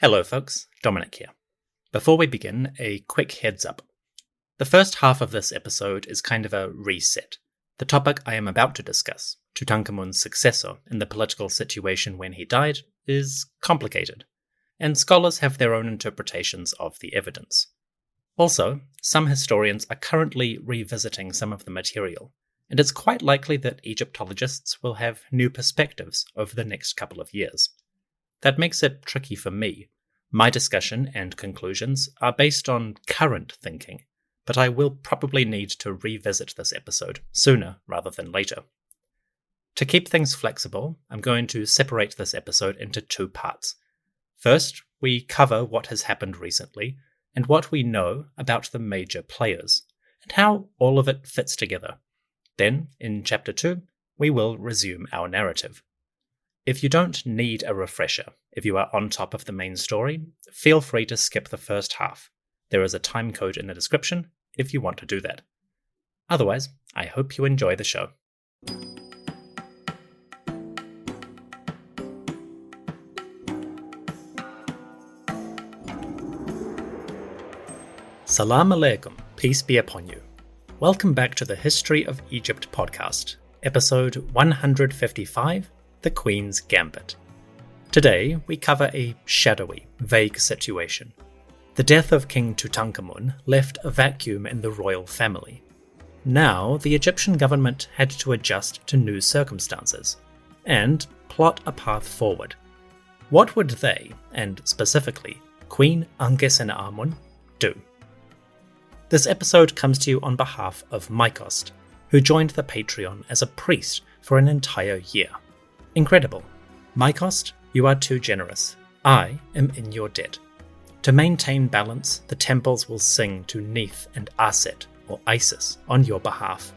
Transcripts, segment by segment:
Hello folks, Dominic here. Before we begin, a quick heads up. The first half of this episode is kind of a reset. The topic I am about to discuss, Tutankhamun's successor in the political situation when he died, is complicated, and scholars have their own interpretations of the evidence. Also, some historians are currently revisiting some of the material, and it's quite likely that Egyptologists will have new perspectives over the next couple of years. That makes it tricky for me. My discussion and conclusions are based on current thinking, but I will probably need to revisit this episode sooner rather than later. To keep things flexible, I'm going to separate this episode into two parts. First, we cover what has happened recently and what we know about the major players, and how all of it fits together. Then, in Chapter 2, we will resume our narrative. If you don't need a refresher, if you are on top of the main story, feel free to skip the first half. There is a time code in the description if you want to do that. Otherwise, I hope you enjoy the show. Salam alaikum, peace be upon you. Welcome back to the History of Egypt podcast, episode 155, The Queen's Gambit. Today, we cover a shadowy, vague situation. The death of King Toutânkhamon left a vacuum in the royal family. Now, the Egyptian government had to adjust to new circumstances and plot a path forward. What would they, and specifically Queen Ankhesenamun, do? This episode comes to you on behalf of Mykost, who joined the Patreon as a priest for an entire year. Incredible. Mykost, you are too generous. I am in your debt. To maintain balance, the temples will sing to Neith and Aset, or Isis, on your behalf.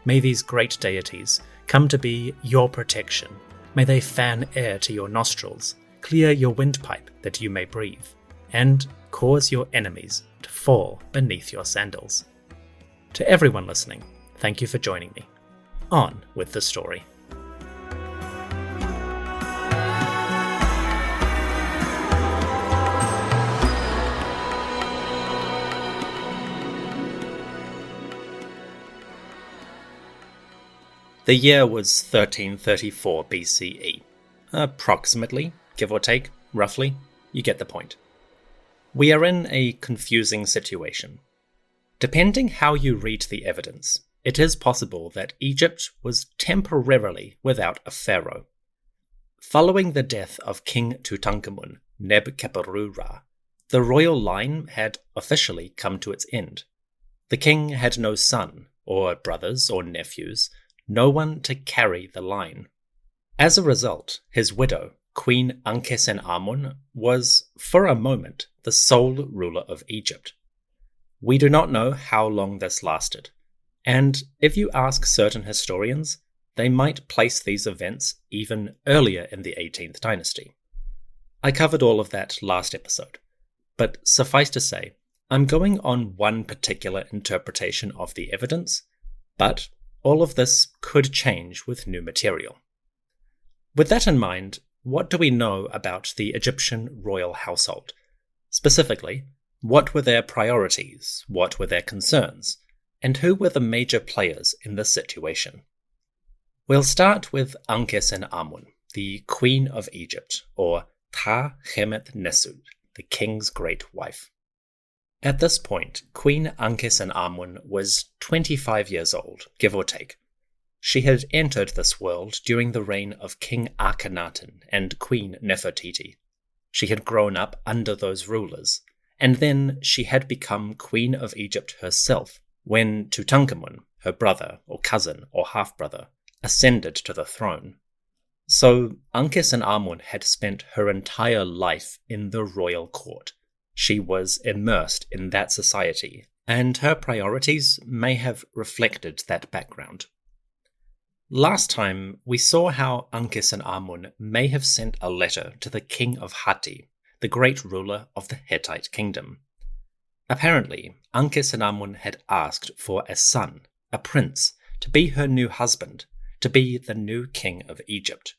May these great deities come to be your protection. May they fan air to your nostrils, clear your windpipe that you may breathe, and cause your enemies to fall beneath your sandals. To everyone listening, thank you for joining me. On with the story. The year was 1334 BCE. Approximately, give or take, roughly, you get the point. We are in a confusing situation. Depending how you read the evidence, it is possible that Egypt was temporarily without a pharaoh. Following the death of King Tutankhamun, Nefertiti, the royal line had officially come to its end. The king had no son, or brothers, or nephews, no one to carry the line. As a result, his widow, Queen Ankhesenamun, was, for a moment, the sole ruler of Egypt. We do not know how long this lasted, and if you ask certain historians, they might place these events even earlier in the 18th dynasty. I covered all of that last episode, but suffice to say, I'm going on one particular interpretation of the evidence, but all of this could change with new material. With that in mind, what do we know about the Egyptian royal household? Specifically, what were their priorities, what were their concerns, and who were the major players in this situation? We'll start with Ankhesenamun, the Queen of Egypt, or Daḥamunzu, the king's great wife. At this point, Queen Ankhesenamun was 25 years old, give or take. She had entered this world during the reign of King Akhenaten and Queen Nefertiti. She had grown up under those rulers, and then she had become Queen of Egypt herself when Toutânkhamon, her brother or cousin or half-brother, ascended to the throne. So Ankhesenamun had spent her entire life in the royal court. She was immersed in that society, and her priorities may have reflected that background. Last time, we saw how Ankhesenamun may have sent a letter to the king of Hittite, the great ruler of the Hittite kingdom. Apparently, Ankhesenamun had asked for a son, a prince, to be her new husband, to be the new king of Egypt.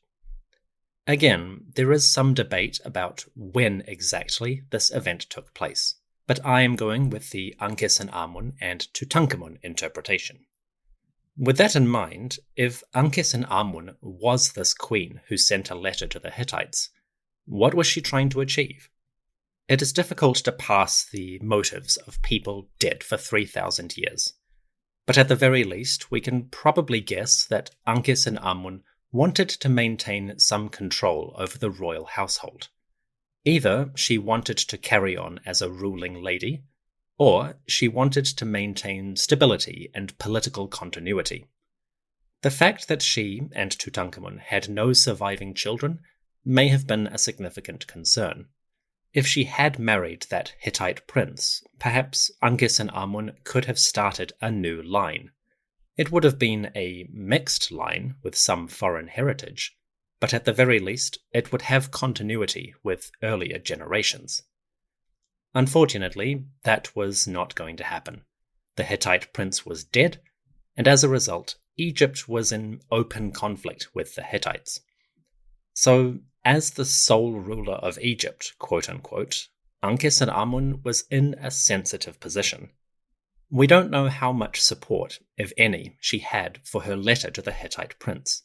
Again, there is some debate about when exactly this event took place, but I am going with the Ankhesenamun and Toutânkhamon interpretation. With that in mind, if Ankhesenamun was this queen who sent a letter to the Hittites, what was she trying to achieve? It is difficult to pass the motives of people dead for 3,000 years, but at the very least we can probably guess that Ankhesenamun wanted to maintain some control over the royal household. Either she wanted to carry on as a ruling lady, or she wanted to maintain stability and political continuity. The fact that she and Tutankhamon had no surviving children may have been a significant concern. If she had married that Hittite prince, perhaps Ankhesenamun could have started a new line. It would have been a mixed line with some foreign heritage, but at the very least it would have continuity with earlier generations. Unfortunately, that was not going to happen. The Hittite prince was dead, and as a result, Egypt was in open conflict with the Hittites. So, as the sole ruler of Egypt, quote-unquote, Ankhesenamun was in a sensitive position. We don't know how much support, if any, she had for her letter to the Hittite prince.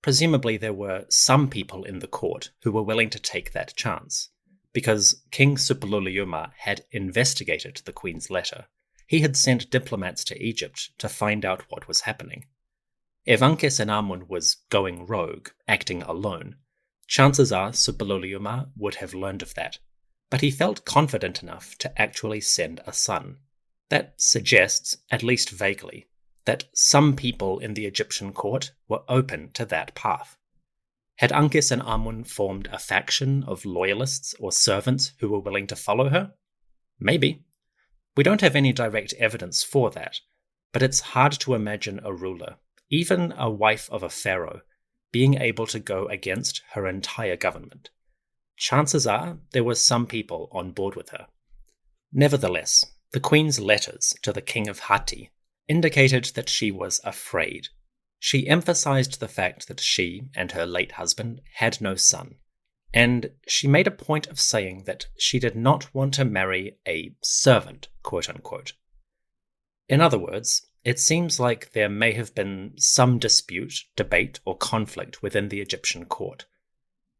Presumably there were some people in the court who were willing to take that chance, because King Suppiluliuma had investigated the queen's letter. He had sent diplomats to Egypt to find out what was happening. If Ankhesenamun was going rogue, acting alone, chances are Suppiluliuma would have learned of that, but he felt confident enough to actually send a son. That suggests, at least vaguely, that some people in the Egyptian court were open to that path. Had Ankhesenamun formed a faction of loyalists or servants who were willing to follow her? Maybe. We don't have any direct evidence for that, but it's hard to imagine a ruler, even a wife of a pharaoh, being able to go against her entire government. Chances are there were some people on board with her. Nevertheless, the queen's letters to the king of Hittite indicated that she was afraid. She emphasized the fact that she and her late husband had no son, and she made a point of saying that she did not want to marry a servant, quote-unquote. In other words, it seems like there may have been some dispute, debate, or conflict within the Egyptian court.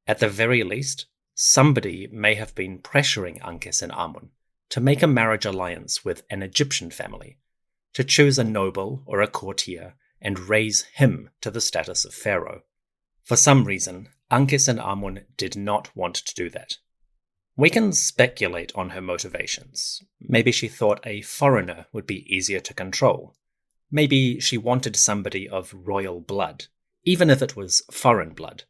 At the very least, somebody may have been pressuring Ankhesenamun to make a marriage alliance with an Egyptian family, to choose a noble or a courtier and raise him to the status of pharaoh. For some reason, Ankhesenamun did not want to do that. We can speculate on her motivations. Maybe she thought a foreigner would be easier to control. Maybe she wanted somebody of royal blood, even if it was foreign blood.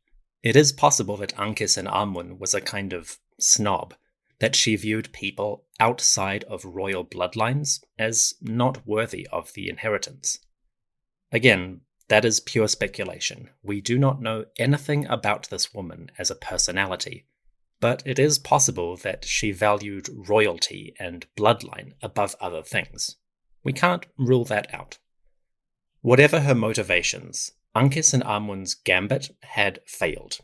It is possible that Ankhesenamun was a kind of snob, that she viewed people outside of royal bloodlines as not worthy of the inheritance. Again, that is pure speculation. We do not know anything about this woman as a personality, but it is possible that she valued royalty and bloodline above other things. We can't rule that out. Whatever her motivations, Ankhesenamun's gambit had failed.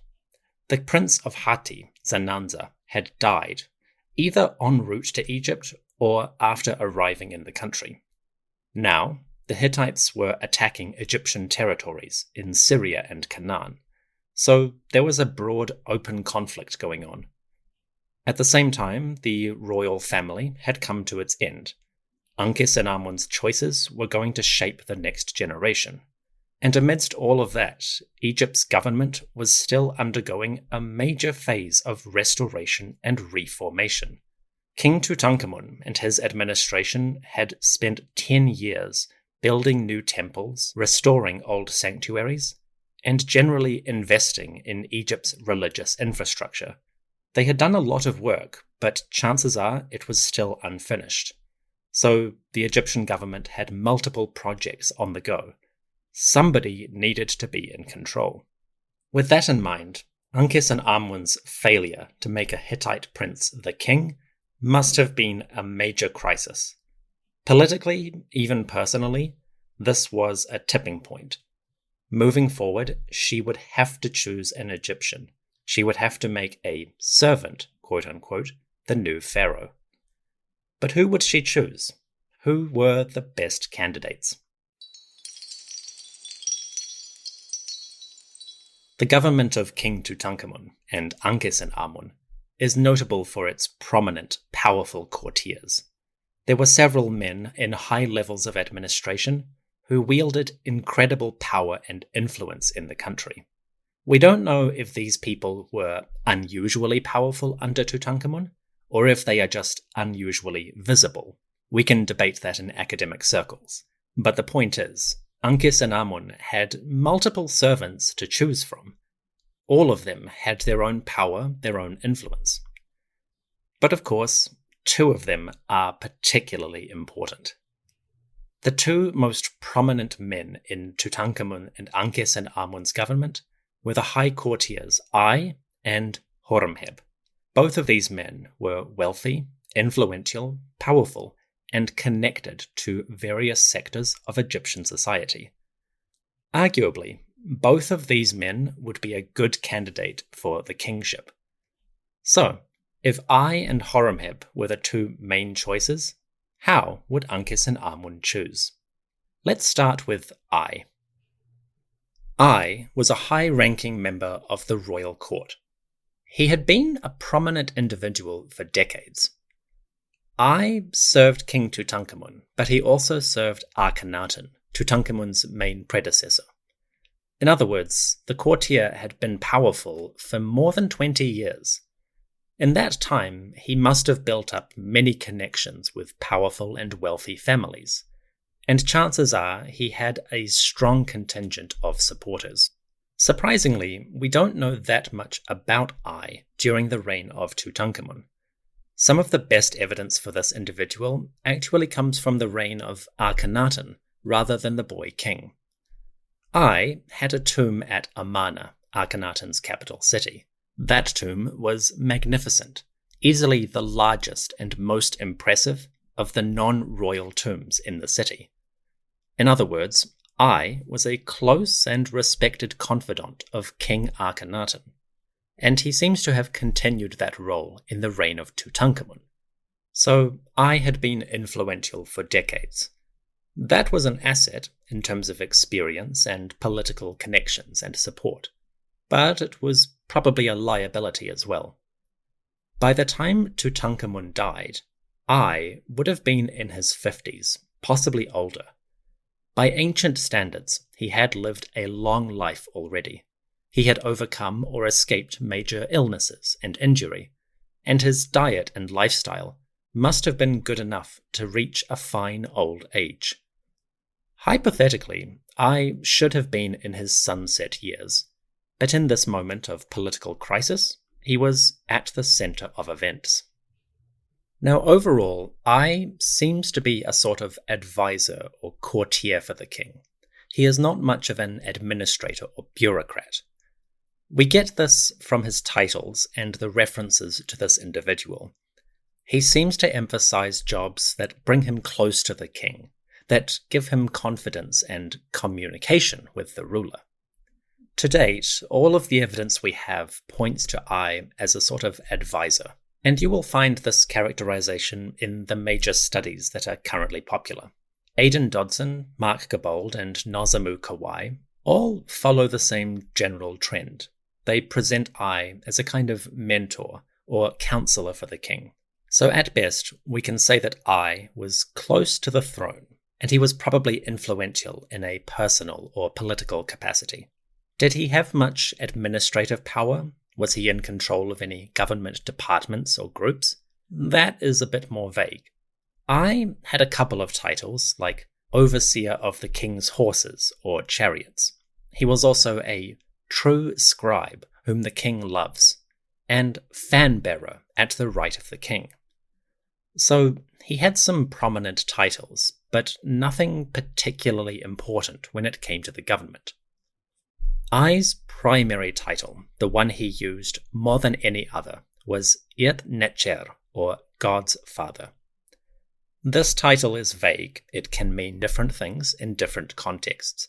The prince of Hittite, Zananza, had died, either en route to Egypt or after arriving in the country. Now, the Hittites were attacking Egyptian territories in Syria and Canaan, so there was a broad open conflict going on. At the same time, the royal family had come to its end. Ankhesenamun's choices were going to shape the next generation. And amidst all of that, Egypt's government was still undergoing a major phase of restoration and reformation. King Toutânkhamon and his administration had spent 10 years building new temples, restoring old sanctuaries, and generally investing in Egypt's religious infrastructure. They had done a lot of work, but chances are it was still unfinished. So the Egyptian government had multiple projects on the go. Somebody needed to be in control. With that in mind, Ankhesenamun's failure to make a Hittite prince the king must have been a major crisis. Politically, even personally, this was a tipping point. Moving forward, she would have to choose an Egyptian, she would have to make a servant, quote-unquote, the new pharaoh. But who would she choose? Who were the best candidates? The government of King Tutankhamon and Ankhesenamun is notable for its prominent, powerful courtiers. There were several men in high levels of administration who wielded incredible power and influence in the country. We don't know if these people were unusually powerful under Tutankhamon, or if they are just unusually visible. We can debate that in academic circles. But the point is, Ankhesenamun had multiple servants to choose from. All of them had their own power, their own influence. But of course, two of them are particularly important. The two most prominent men in Tutankhamun and Ankhesenamun's government were the high courtiers Ai and Horemheb. Both of these men were wealthy, influential, powerful, and connected to various sectors of Egyptian society. Arguably, both of these men would be a good candidate for the kingship. So, if Ai and Horemheb were the two main choices, how would Ankhesenamun choose? Let's start with Ai. Ai was a high-ranking member of the royal court. He had been a prominent individual for decades. Ai served King Tutankhamon, but he also served Akhenaten, Tutankhamun's main predecessor. In other words, the courtier had been powerful for more than 20 years. In that time, he must have built up many connections with powerful and wealthy families, and chances are he had a strong contingent of supporters. Surprisingly, we don't know that much about Ai during the reign of Tutankhamon. Some of the best evidence for this individual actually comes from the reign of Akhenaten rather than the boy king. Ai had a tomb at Amarna, Akhenaten's capital city. That tomb was magnificent, easily the largest and most impressive of the non-royal tombs in the city. In other words, Ai was a close and respected confidant of King Akhenaten, and he seems to have continued that role in the reign of Tutankhamon. So Ai had been influential for decades. That was an asset in terms of experience and political connections and support, but it was probably a liability as well. By the time Tutankhamon died, Ai would have been in his 50s, possibly older. By ancient standards, he had lived a long life already. He had overcome or escaped major illnesses and injury, and his diet and lifestyle must have been good enough to reach a fine old age. Hypothetically, Ai should have been in his sunset years, but in this moment of political crisis, he was at the center of events. Now overall, Ai seems to be a sort of advisor or courtier for the king. He is not much of an administrator or bureaucrat. We get this from his titles and the references to this individual. He seems to emphasize jobs that bring him close to the king, that give him confidence and communication with the ruler. To date, all of the evidence we have points to Ai as a sort of advisor, and you will find this characterization in the major studies that are currently popular. Aidan Dodson, Mark Gabolde, and Nozomu Kawai all follow the same general trend. They present Ai as a kind of mentor or counselor for the king. So at best, we can say that Ai was close to the throne, and he was probably influential in a personal or political capacity. Did he have much administrative power? Was he in control of any government departments or groups? That is a bit more vague. Ai had a couple of titles, like Overseer of the King's Horses or Chariots. He was also a true scribe whom the king loves, and fan-bearer at the right of the king. So he had some prominent titles, but nothing particularly important when it came to the government. Ai's primary title, the one he used more than any other, was Iet Netcher, or God's Father. This title is vague. It can mean different things in different contexts.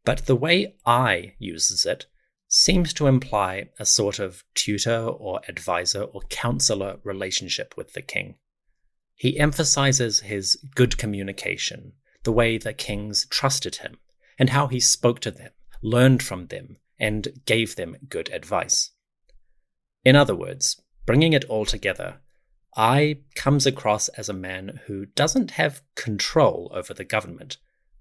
But the way Ai uses it seems to imply a sort of tutor or advisor or counselor relationship with the king. He emphasizes his good communication, the way the kings trusted him, and how he spoke to them, learned from them, and gave them good advice. In other words, bringing it all together, I comes across as a man who doesn't have control over the government,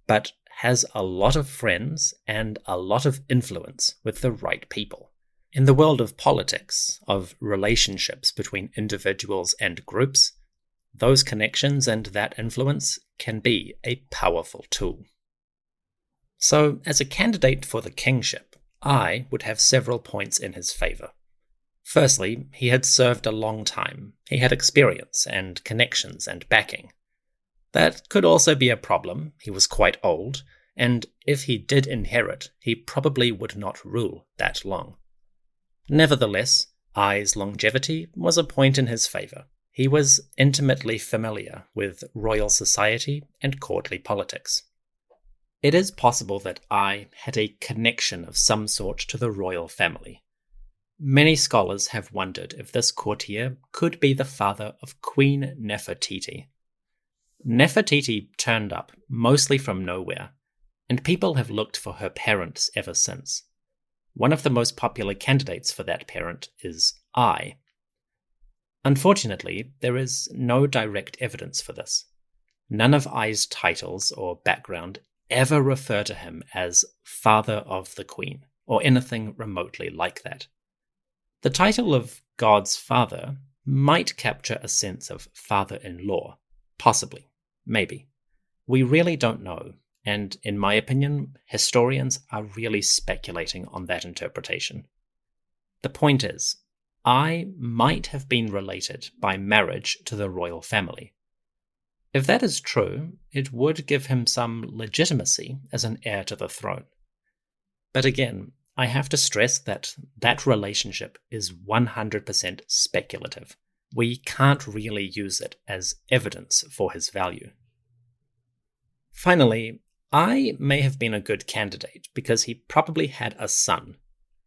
but has a lot of friends and a lot of influence with the right people. In the world of politics, of relationships between individuals and groups, those connections and that influence can be a powerful tool. So, as a candidate for the kingship, I would have several points in his favour. Firstly, he had served a long time. He had experience and connections and backing. That could also be a problem. He was quite old, and if he did inherit, he probably would not rule that long. Nevertheless, Ai's longevity was a point in his favour. He was intimately familiar with royal society and courtly politics. It is possible that Ai had a connection of some sort to the royal family. Many scholars have wondered if this courtier could be the father of Queen Nefertiti. Nefertiti turned up mostly from nowhere, and people have looked for her parents ever since. One of the most popular candidates for that parent is Ai. Unfortunately, there is no direct evidence for this. None of Ai's titles or background ever refer to him as father of the queen, or anything remotely like that. The title of God's father might capture a sense of father-in-law, possibly, maybe. We really don't know, and in my opinion, historians are really speculating on that interpretation. The point is, Ai might have been related by marriage to the royal family. If that is true, it would give him some legitimacy as an heir to the throne. But again, I have to stress that that relationship is 100% speculative. We can't really use it as evidence for his value. Finally, Ai may have been a good candidate because he probably had a son.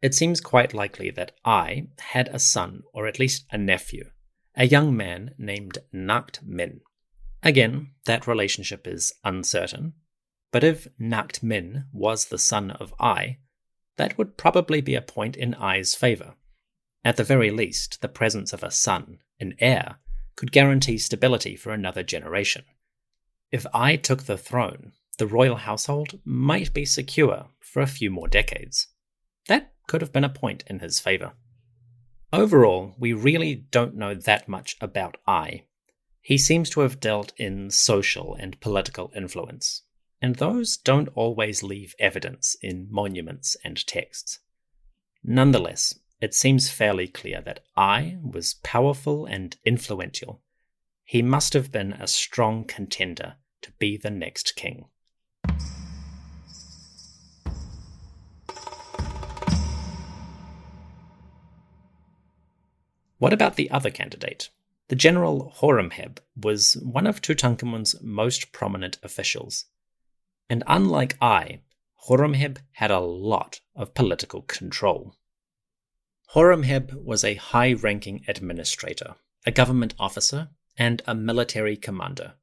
It seems quite likely that Ai had a son, or at least a nephew, a young man named Nakht-Min. Again, that relationship is uncertain, but if Nakht-Min was the son of Ai, that would probably be a point in Ai's favour. At the very least, the presence of a son, an heir, could guarantee stability for another generation. If Ai took the throne, the royal household might be secure for a few more decades. That could have been a point in his favour. Overall, we really don't know that much about Ai. He seems to have dealt in social and political influence, and those don't always leave evidence in monuments and texts. Nonetheless, it seems fairly clear that Ai was powerful and influential. He must have been a strong contender to be the next king. What about the other candidate? The general Horemheb was one of Tutankhamun's most prominent officials. And unlike Ai, Horemheb had a lot of political control. Horemheb was a high-ranking administrator, a government officer, and a military commander.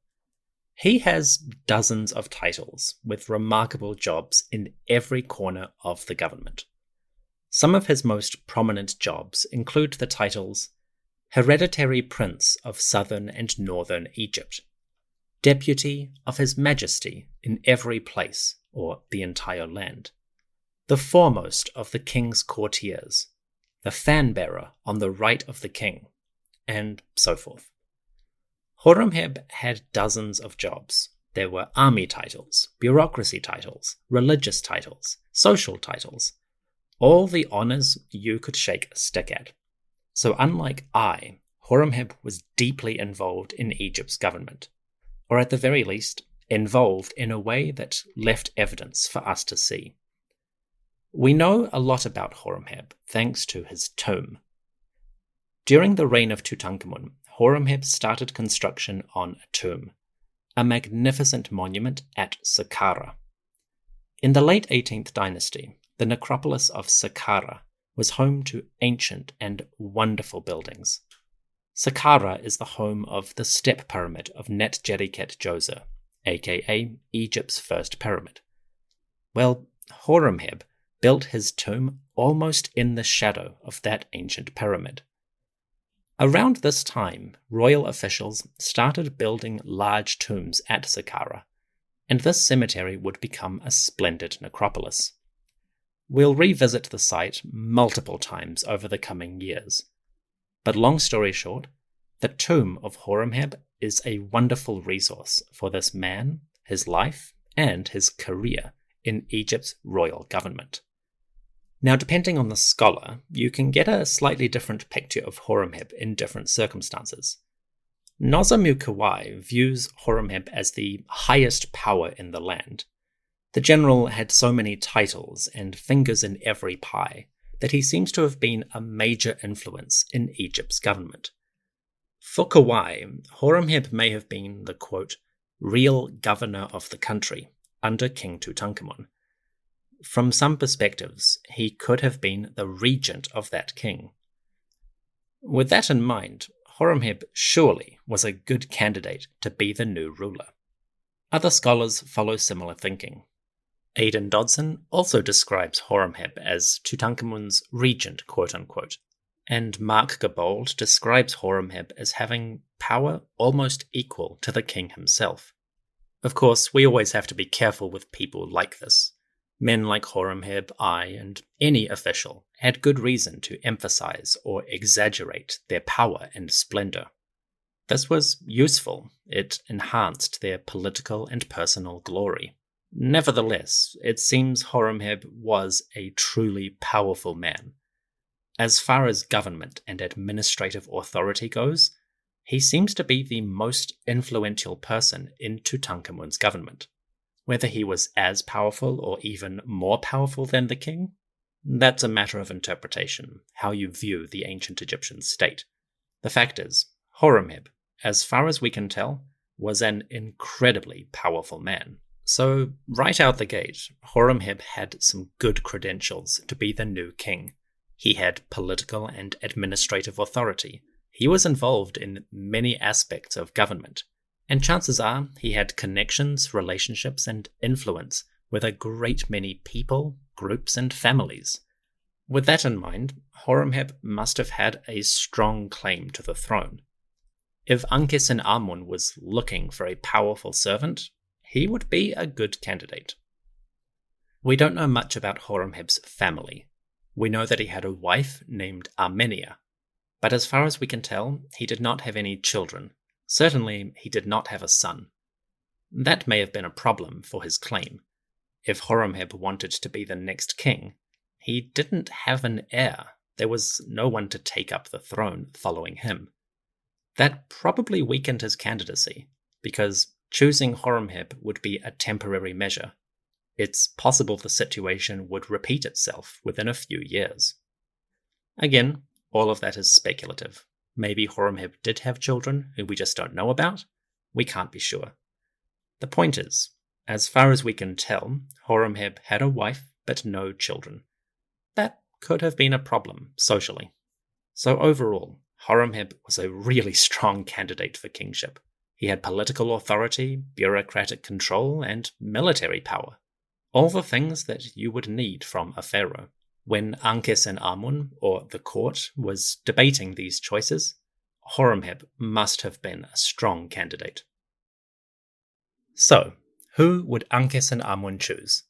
He has dozens of titles, with remarkable jobs in every corner of the government. Some of his most prominent jobs include the titles Hereditary Prince of Southern and Northern Egypt, Deputy of His Majesty in every place, or the entire land, the foremost of the king's courtiers, the fan-bearer on the right of the king, and so forth. Horemheb had dozens of jobs. There were army titles, bureaucracy titles, religious titles, social titles, all the honours you could shake a stick at. So unlike Ai, Horemheb was deeply involved in Egypt's government, or at the very least, involved in a way that left evidence for us to see. We know a lot about Horemheb thanks to his tomb. During the reign of Tutankhamon, Horemheb started construction on a tomb, a magnificent monument at Saqqara. In the late 18th dynasty, the necropolis of Saqqara was home to ancient and wonderful buildings. Saqqara is the home of the step pyramid of Netjerikhet-Djoser, aka Egypt's first pyramid. Well, Horemheb built his tomb almost in the shadow of that ancient pyramid. Around this time, royal officials started building large tombs at Saqqara, and this cemetery would become a splendid necropolis. We'll revisit the site multiple times over the coming years. But long story short, the tomb of Horemheb is a wonderful resource for this man, his life, and his career in Egypt's royal government. Now, depending on the scholar, you can get a slightly different picture of Horemheb in different circumstances. Nozomu Kawai views Horemheb as the highest power in the land. The general had so many titles and fingers in every pie that he seems to have been a major influence in Egypt's government. For Kawai, Horemheb may have been the, quote, real governor of the country under King Tutankhamon. From some perspectives, he could have been the regent of that king. With that in mind, Horemheb surely was a good candidate to be the new ruler. Other scholars follow similar thinking. Aidan Dodson also describes Horemheb as Tutankhamun's regent, quote-unquote, and Mark Gabolde describes Horemheb as having power almost equal to the king himself. Of course, we always have to be careful with people like this. Men like Horemheb, and any official had good reason to emphasize or exaggerate their power and splendor. This was useful. It enhanced their political and personal glory. Nevertheless, it seems Horemheb was a truly powerful man. As far as government and administrative authority goes, he seems to be the most influential person in Tutankhamun's government. Whether he was as powerful or even more powerful than the king, that's a matter of interpretation, how you view the ancient Egyptian state. The fact is, Horemheb, as far as we can tell, was an incredibly powerful man. So, right out the gate, Horemheb had some good credentials to be the new king. He had political and administrative authority. He was involved in many aspects of government. And chances are he had connections, relationships, and influence with a great many people, groups, and families. With that in mind, Horemheb must have had a strong claim to the throne. If Ankhesenamun was looking for a powerful servant, he would be a good candidate. We don't know much about Horemheb's family. We know that he had a wife named Amarna, but as far as we can tell, he did not have any children. Certainly, he did not have a son. That may have been a problem for his claim. If Horemheb wanted to be the next king, he didn't have an heir. There was no one to take up the throne following him. That probably weakened his candidacy, because choosing Horemheb would be a temporary measure. It's possible the situation would repeat itself within a few years. Again, all of that is speculative. Maybe Horemheb did have children who we just don't know about. We can't be sure. The point is, as far as we can tell, Horemheb had a wife but no children. That could have been a problem socially. So overall, Horemheb was a really strong candidate for kingship. He had political authority, bureaucratic control, and military power. All the things that you would need from a pharaoh. When Ankhesenamun, or the court, was debating these choices, Horemheb must have been a strong candidate. So, who would Ankhesenamun choose?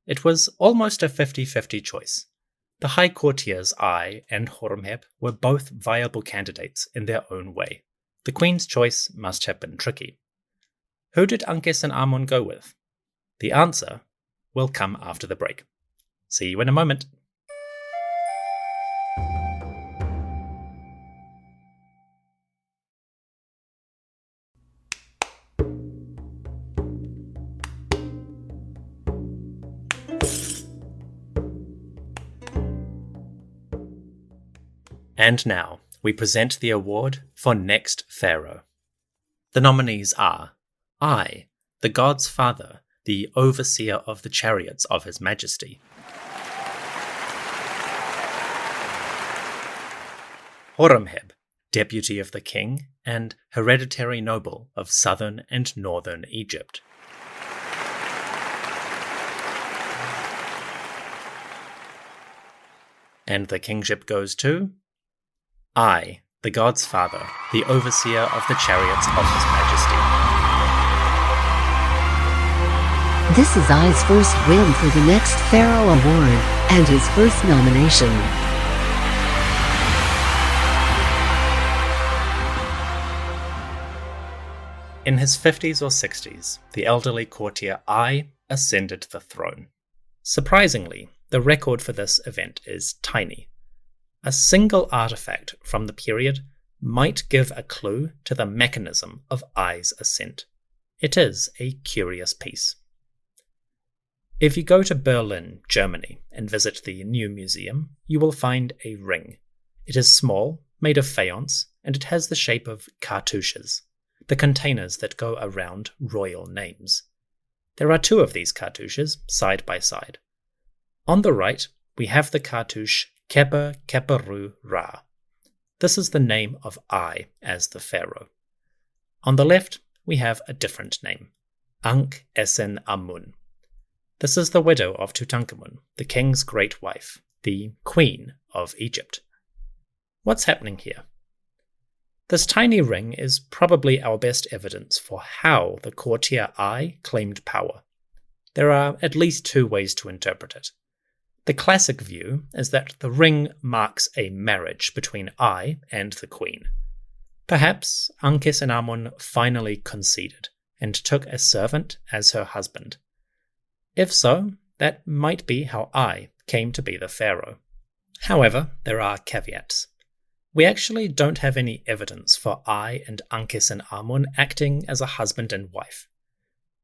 It was almost a 50-50 choice. The high courtiers Ai and Horemheb were both viable candidates in their own way. The queen's choice must have been tricky. Who did Ankhesenamun go with? The answer will come after the break. See you in a moment. And now, we present the award for Next Pharaoh. The nominees are Ai, the god's father, the overseer of the chariots of his majesty; Horemheb, deputy of the king and hereditary noble of southern and northern Egypt. And the kingship goes to I, the god's father, the overseer of the chariots of his majesty. This is I's first win for the next Pharaoh Award, and his first nomination. In his 50s or 60s, the elderly courtier I ascended the throne. Surprisingly, the record for this event is tiny. A single artifact from the period might give a clue to the mechanism of I's ascent. It is a curious piece. If you go to Berlin, Germany, and visit the new museum, you will find a ring. It is small, made of faience, and it has the shape of cartouches, the containers that go around royal names. There are 2 of these cartouches, side by side. On the right, we have the cartouche Keper Keperu Ra. This is the name of I as the pharaoh. On the left, we have a different name, Ankhesenamun. This is the widow of Toutânkhamon, the king's great wife, the queen of Egypt. What's happening here? This tiny ring is probably our best evidence for how the courtier I claimed power. There are at least 2 ways to interpret it. The classic view is that the ring marks a marriage between I and the queen. Perhaps Ankhesenamun finally conceded and took a servant as her husband. If so, that might be how I came to be the pharaoh. However, there are caveats. We actually don't have any evidence for I and Ankhesenamun acting as a husband and wife.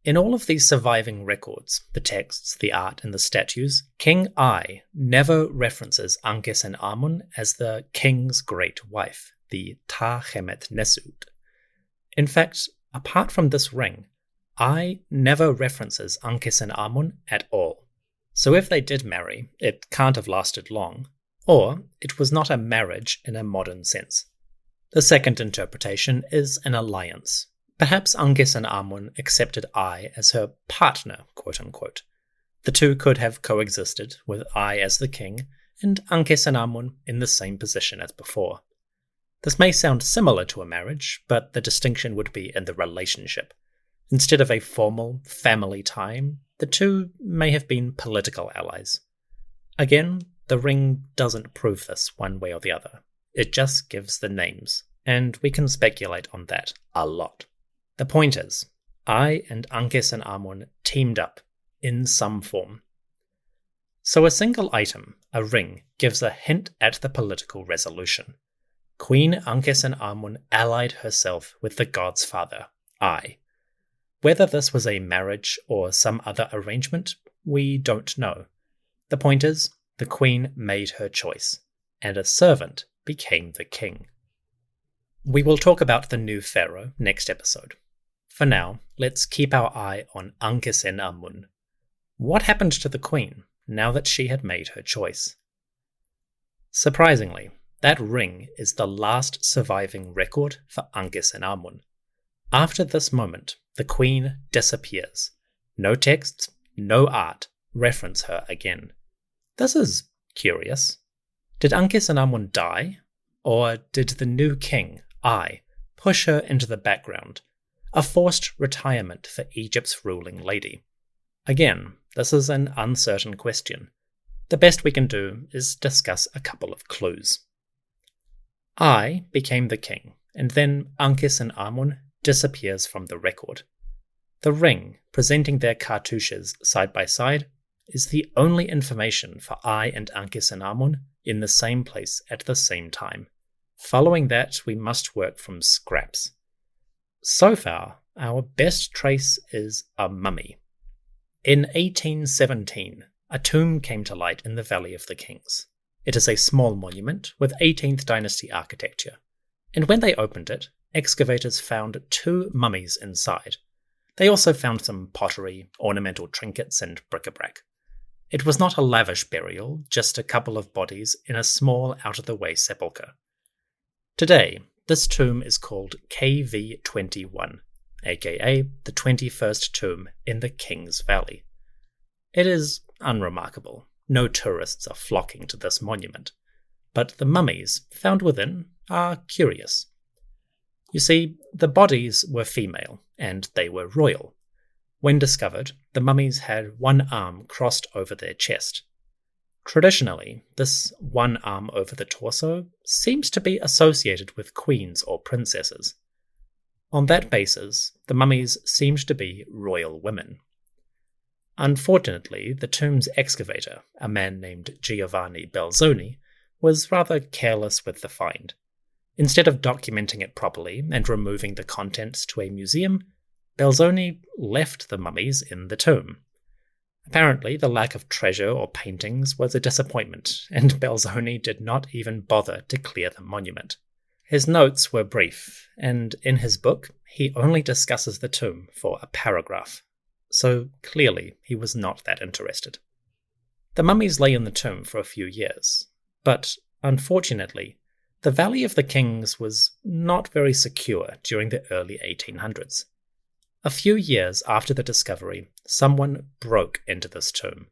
In all of these surviving records, the texts, the art, and the statues, King I never references Ankhesenamun as the king's great wife, the Daḥamunzu. In fact, apart from this ring, I never references Ankhesenamun at all. So if they did marry, it can't have lasted long, or it was not a marriage in a modern sense. The second interpretation is an alliance. Perhaps Ankhesenamun accepted I as her partner, quote-unquote. The 2 could have coexisted, with I as the king, and Ankhesenamun in the same position as before. This may sound similar to a marriage, but the distinction would be in the relationship. Instead of a formal family tie, the 2 may have been political allies. Again, the ring doesn't prove this one way or the other. It just gives the names, and we can speculate on that a lot. The point is, I and Ankhesenamun teamed up in some form. So a single item, a ring, gives a hint at the political resolution. Queen Ankhesenamun allied herself with the god's father, I. Whether this was a marriage or some other arrangement, we don't know. The point is, the queen made her choice, and a servant became the king. We will talk about the new pharaoh next episode. For now, let's keep our eye on Ankhesenamun. What happened to the queen now that she had made her choice? Surprisingly, that ring is the last surviving record for Ankhesenamun. After this moment, the queen disappears. No texts, no art reference her again. This is curious. Did Ankhesenamun die? Or did the new king, I, push her into the background? A forced retirement for Egypt's ruling lady. Again, this is an uncertain question. The best we can do is discuss a couple of clues. I became the king, and then Ankhesenamun disappears from the record. The ring, presenting their cartouches side by side, is the only information for I and Ankhesenamun in the same place at the same time. Following that, we must work from scraps. So far, our best trace is a mummy. In 1817, a tomb came to light in the Valley of the Kings. It is a small monument with 18th dynasty architecture, and when they opened it, excavators found 2 mummies inside. They also found some pottery, ornamental trinkets, and bric-a-brac. It was not a lavish burial, just a couple of bodies in a small out-of-the-way sepulchre. Today, this tomb is called KV21, aka the 21st tomb in the King's Valley. It is unremarkable. No tourists are flocking to this monument, but the mummies found within are curious. You see, the bodies were female, and they were royal. When discovered, the mummies had one arm crossed over their chest. Traditionally, this one arm over the torso seems to be associated with queens or princesses. On that basis, the mummies seemed to be royal women. Unfortunately, the tomb's excavator, a man named Giovanni Belzoni, was rather careless with the find. Instead of documenting it properly and removing the contents to a museum, Belzoni left the mummies in the tomb. Apparently, the lack of treasure or paintings was a disappointment, and Belzoni did not even bother to clear the monument. His notes were brief, and in his book, he only discusses the tomb for a paragraph. So clearly, he was not that interested. The mummies lay in the tomb for a few years, but unfortunately, the Valley of the Kings was not very secure during the early 1800s. A few years after the discovery, someone broke into this tomb.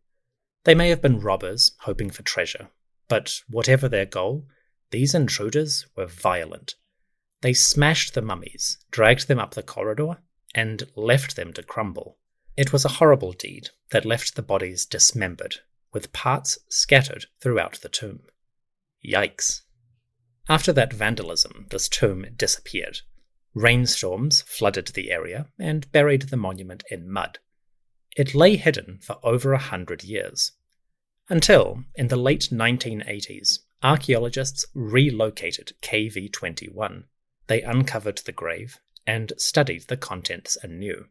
They may have been robbers hoping for treasure, but whatever their goal, these intruders were violent. They smashed the mummies, dragged them up the corridor, and left them to crumble. It was a horrible deed that left the bodies dismembered, with parts scattered throughout the tomb. Yikes. After that vandalism, this tomb disappeared. Rainstorms flooded the area and buried the monument in mud. It lay hidden for over 100 years. Until, in the late 1980s, archaeologists relocated KV21. They uncovered the grave and studied the contents anew.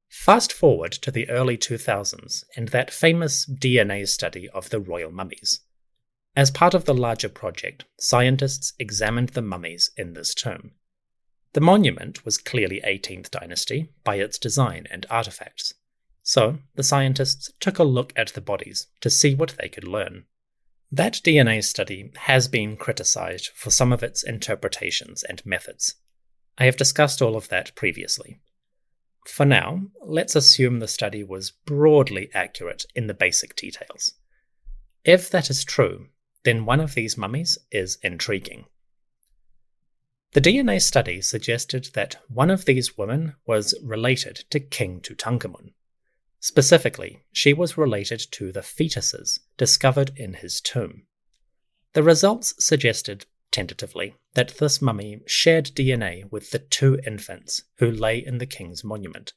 Fast forward to the early 2000s and that famous DNA study of the royal mummies. As part of the larger project, scientists examined the mummies in this tomb. The monument was clearly 18th dynasty by its design and artifacts, so the scientists took a look at the bodies to see what they could learn. That DNA study has been criticized for some of its interpretations and methods. I have discussed all of that previously. For now, let's assume the study was broadly accurate in the basic details. If that is true, then one of these mummies is intriguing. The DNA study suggested that one of these women was related to King Toutânkhamon. Specifically, she was related to the fetuses discovered in his tomb. The results suggested, tentatively, that this mummy shared DNA with the two infants who lay in the king's monument.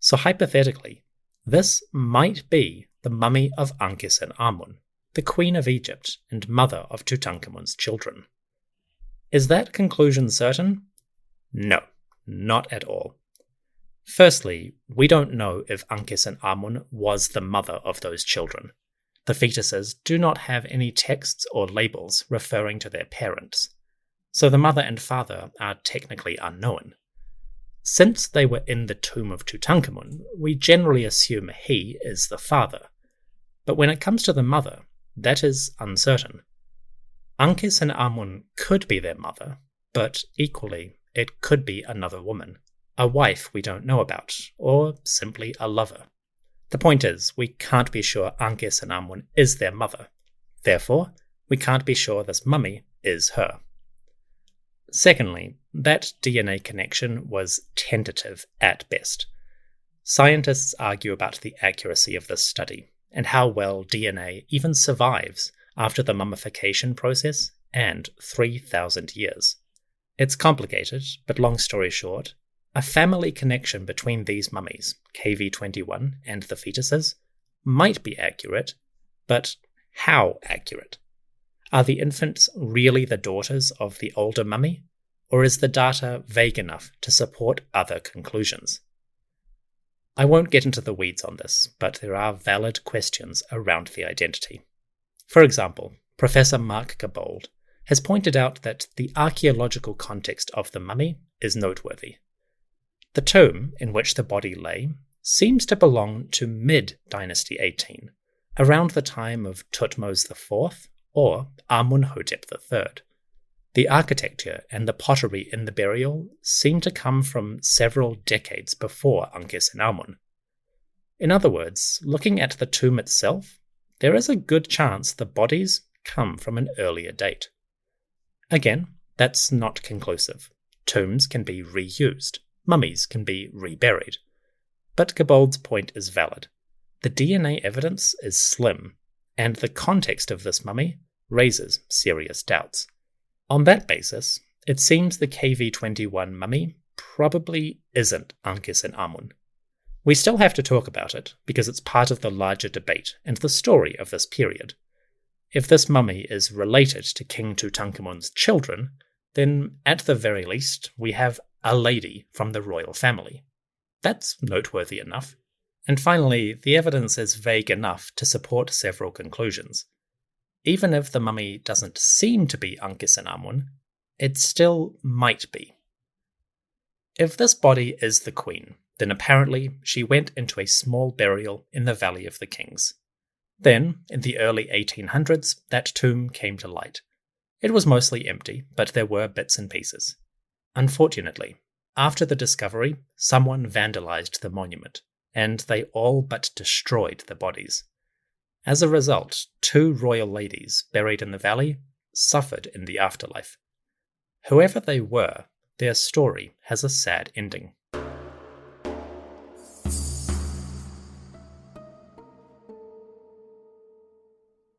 So hypothetically, this might be the mummy of Ankhesenamun, the Queen of Egypt and mother of Tutankhamun's children. Is that conclusion certain? No, not at all. Firstly, we don't know if Ankhesenamun was the mother of those children. The fetuses do not have any texts or labels referring to their parents, so the mother and father are technically unknown. Since they were in the tomb of Tutankhamon, we generally assume he is the father, but when it comes to the mother, that is uncertain. Ankhesenamun could be their mother, but equally, it could be another woman, a wife we don't know about, or simply a lover. The point is, we can't be sure Ankhesenamun is their mother. Therefore, we can't be sure this mummy is her. Secondly, that DNA connection was tentative at best. Scientists argue about the accuracy of this study, and how well DNA even survives after the mummification process and 3,000 years. It's complicated, but long story short, a family connection between these mummies, KV21 and the fetuses, might be accurate, but how accurate? Are the infants really the daughters of the older mummy, or is the data vague enough to support other conclusions? I won't get into the weeds on this, but there are valid questions around the identity. For example, Professor Mark Gabolde has pointed out that the archaeological context of the mummy is noteworthy. The tomb in which the body lay seems to belong to mid-Dynasty 18, around the time of Thutmose IV or Amunhotep III. The architecture and the pottery in the burial seem to come from several decades before Ankhesenamun. In other words, looking at the tomb itself, there is a good chance the bodies come from an earlier date. Again, that's not conclusive. Tombs can be reused, mummies can be reburied. But Gabolde's point is valid. The DNA evidence is slim, and the context of this mummy raises serious doubts. On that basis, it seems the KV-21 mummy probably isn't Ankhesenamun. We still have to talk about it, because it's part of the larger debate and the story of this period. If this mummy is related to King Tutankhamun's children, then at the very least we have a lady from the royal family. That's noteworthy enough. And finally, the evidence is vague enough to support several conclusions. Even if the mummy doesn't seem to be Ankhesenamun, it still might be. If this body is the queen, then apparently she went into a small burial in the Valley of the Kings. Then, in the early 1800s, that tomb came to light. It was mostly empty, but there were bits and pieces. Unfortunately, after the discovery, someone vandalized the monument, and they all but destroyed the bodies. As a result, 2 royal ladies buried in the valley suffered in the afterlife. Whoever they were, their story has a sad ending.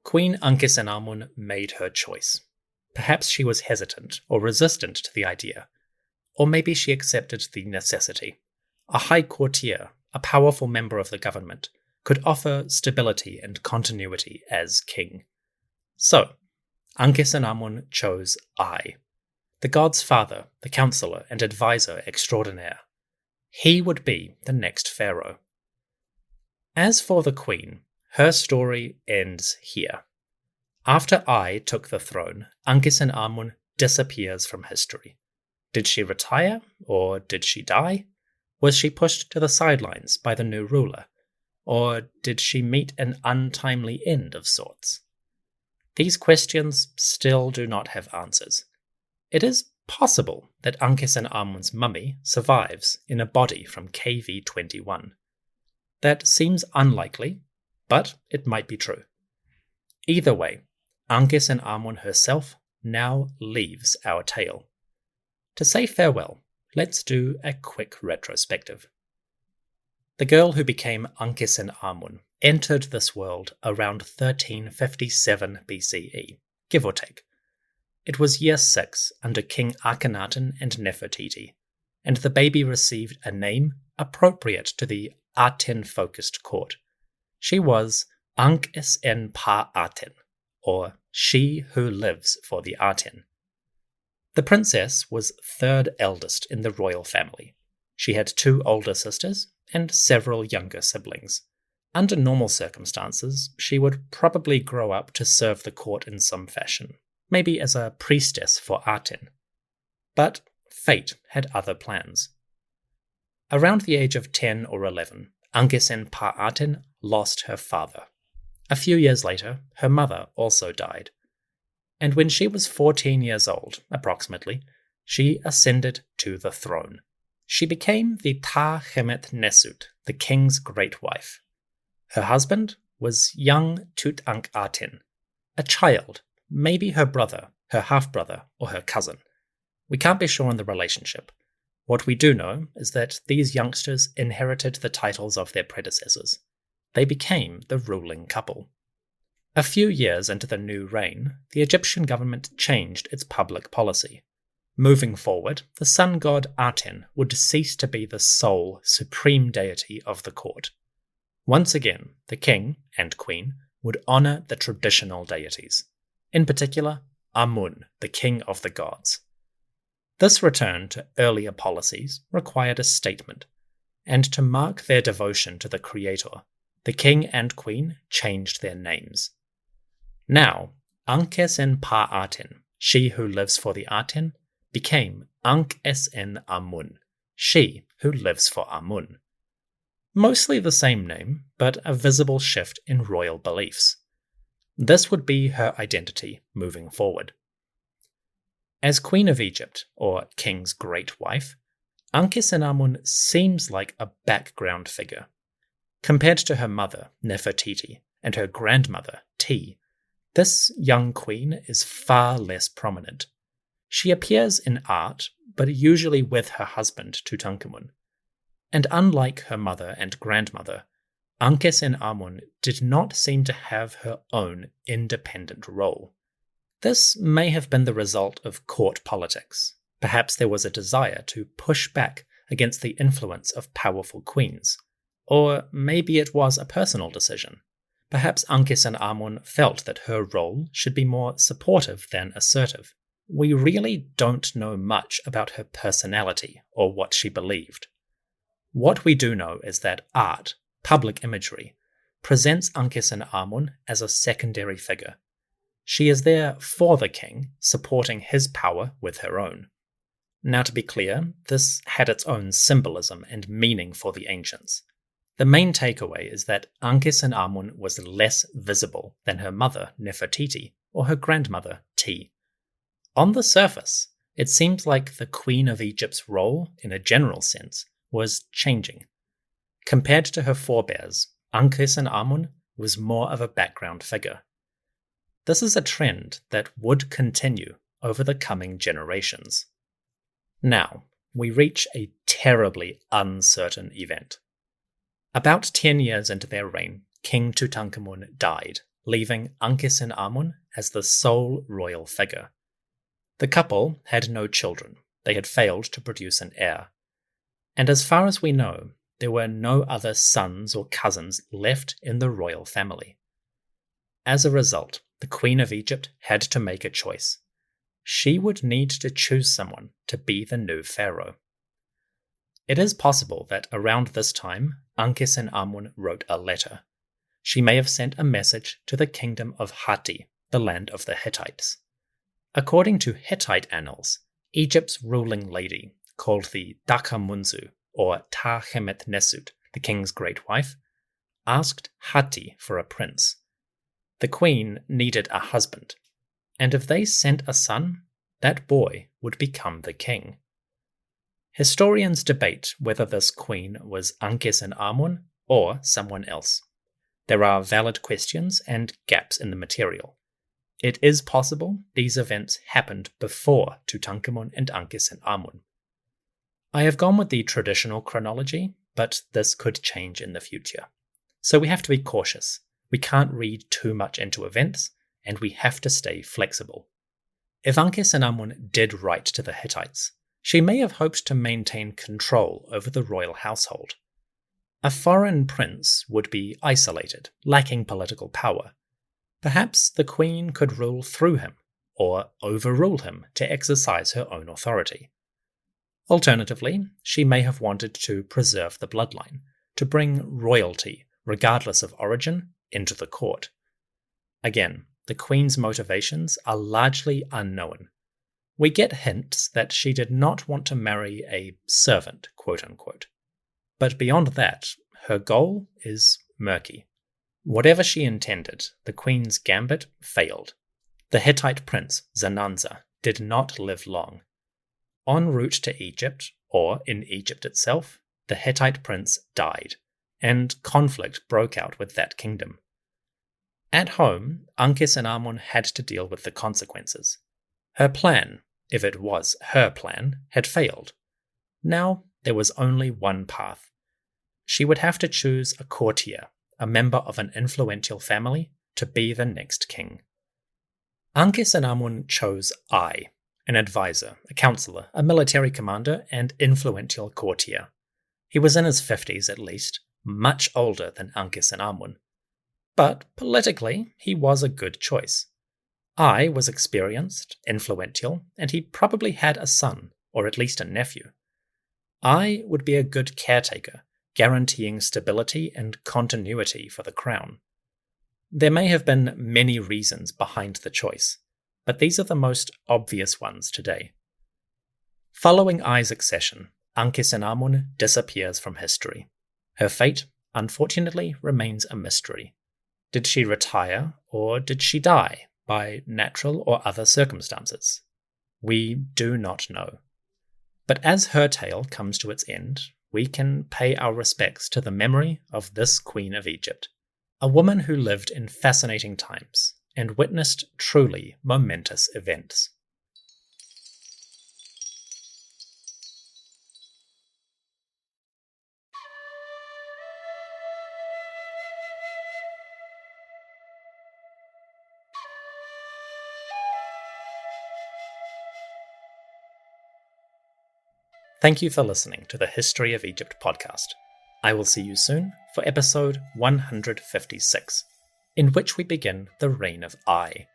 Queen Ankhesenamun made her choice. Perhaps she was hesitant or resistant to the idea, or maybe she accepted the necessity. A high courtier, a powerful member of the government, could offer stability and continuity as king. So, Ankhesenamun chose I, the god's father, the counselor and advisor extraordinaire. He would be the next pharaoh. As for the queen, her story ends here. After I took the throne, Ankhesenamun disappears from history. Did she retire, or did she die? Was she pushed to the sidelines by the new ruler? Or did she meet an untimely end of sorts? These questions still do not have answers. It is possible that Ankhesenamun's mummy survives in a body from KV-21. That seems unlikely, but it might be true. Either way, Ankhesenamun herself now leaves our tale. To say farewell, let's do a quick retrospective. The girl who became Ankhesenamun entered this world around 1357 BCE, give or take. It was year 6 under King Akhenaten and Nefertiti, and the baby received a name appropriate to the Aten-focused court. She was Ankhesenmun, or she who lives for the Aten. The princess was 3rd eldest in the royal family. She had 2 older sisters and several younger siblings. Under normal circumstances, she would probably grow up to serve the court in some fashion, maybe as a priestess for Aten. But fate had other plans. Around the age of 10 or 11, Ankhesenmun lost her father. A few years later, her mother also died. And when she was 14 years old, approximately, she ascended to the throne. She became the Daḥamunzu, the king's great wife. Her husband was young Toutânkhamon, a child, maybe her brother, her half-brother, or her cousin. We can't be sure on the relationship. What we do know is that these youngsters inherited the titles of their predecessors. They became the ruling couple. A few years into the new reign, the Egyptian government changed its public policy. Moving forward, the sun god Aten would cease to be the sole, supreme deity of the court. Once again, the king and queen would honor the traditional deities, in particular, Amun, the king of the gods. This return to earlier policies required a statement, and to mark their devotion to the creator, the king and queen changed their names. Now, Ankhesenmun, she who lives for the Aten, became Ankhesenamun, she who lives for Amun. Mostly the same name, but a visible shift in royal beliefs. This would be her identity moving forward. As Queen of Egypt, or King's Great Wife, Ankhesenamun seems like a background figure. Compared to her mother, Nefertiti, and her grandmother, Ti, this young queen is far less prominent. She appears in art, but usually with her husband, Toutânkhamon. And unlike her mother and grandmother, Ankhesenamun did not seem to have her own independent role. This may have been the result of court politics. Perhaps there was a desire to push back against the influence of powerful queens. Or maybe it was a personal decision. Perhaps Ankhesenamun felt that her role should be more supportive than assertive. We really don't know much about her personality or what she believed. What we do know is that art, public imagery, presents Ankhesenamun as a secondary figure. She is there for the king, supporting his power with her own. Now, to be clear, this had its own symbolism and meaning for the ancients. The main takeaway is that Ankhesenamun was less visible than her mother, Nefertiti, or her grandmother, Ti. On the surface, it seems like the Queen of Egypt's role, in a general sense, was changing. Compared to her forebears, Ankhesenamun was more of a background figure. This is a trend that would continue over the coming generations. Now, we reach a terribly uncertain event. About 10 years into their reign, King Tutankhamun died, leaving Ankhesenamun as the sole royal figure. The couple had no children. They had failed to produce an heir. And as far as we know, there were no other sons or cousins left in the royal family. As a result, the Queen of Egypt had to make a choice. She would need to choose someone to be the new pharaoh. It is possible that around this time, Ankhesenamun wrote a letter. She may have sent a message to the kingdom of Hatti, the land of the Hittites. According to Hittite annals, Egypt's ruling lady, called the Daḥamunzu, or Daḥamunzu, the king's great wife, asked Hatti for a prince. The queen needed a husband, and if they sent a son, that boy would become the king. Historians debate whether this queen was Ankhesenamun or someone else. There are valid questions and gaps in the material. It is possible these events happened before Toutânkhamon and Ankhesenamun. I have gone with the traditional chronology, but this could change in the future. So we have to be cautious. We can't read too much into events, and we have to stay flexible. If Ankhesenamun did write to the Hittites, she may have hoped to maintain control over the royal household. A foreign prince would be isolated, lacking political power. Perhaps the queen could rule through him, or overrule him to exercise her own authority. Alternatively, she may have wanted to preserve the bloodline, to bring royalty, regardless of origin, into the court. Again, the queen's motivations are largely unknown. We get hints that she did not want to marry a servant, quote-unquote. But beyond that, her goal is murky. Whatever she intended, the queen's gambit failed. The Hittite prince, Zananza, did not live long. En route to Egypt, or in Egypt itself, the Hittite prince died, and conflict broke out with that kingdom. At home, Ankhesenamun had to deal with the consequences. Her plan, if it was her plan, had failed. Now there was only one path. She would have to choose a courtier, a member of an influential family, to be the next king. Ankhesenamun chose Ai, an advisor, a counselor, a military commander, and influential courtier. He was in his 50s at least, much older than Ankhesenamun. But politically, he was a good choice. Ai was experienced, influential, and he probably had a son, or at least a nephew. Ai would be a good caretaker, guaranteeing stability and continuity for the crown. There may have been many reasons behind the choice, but these are the most obvious ones today. Following Ai's accession, Ankhesenamun disappears from history. Her fate, unfortunately, remains a mystery. Did she retire, or did she die by natural or other circumstances? We do not know. But as her tale comes to its end, we can pay our respects to the memory of this Queen of Egypt, a woman who lived in fascinating times and witnessed truly momentous events. Thank you for listening to the History of Egypt podcast. I will see you soon for episode 156, in which we begin the reign of Ai.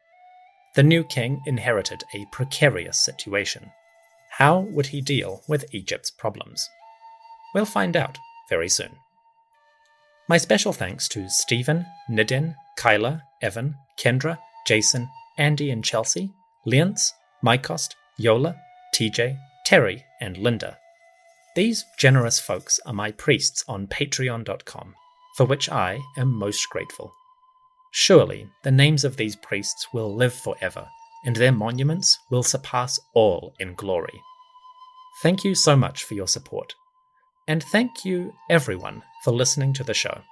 The new king inherited a precarious situation. How would he deal with Egypt's problems? We'll find out very soon. My special thanks to Stephen, Nidin, Kyla, Evan, Kendra, Jason, Andy and Chelsea, Leonce, Mykost, Yola, TJ, Terry, and Linda. These generous folks are my priests on patreon.com, for which I am most grateful. Surely the names of these priests will live forever, and their monuments will surpass all in glory. Thank you so much for your support, and thank you everyone for listening to the show.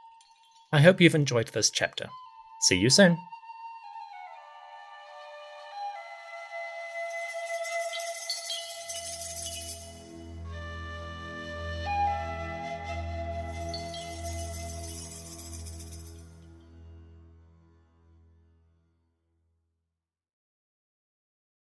I hope you've enjoyed this chapter. See you soon.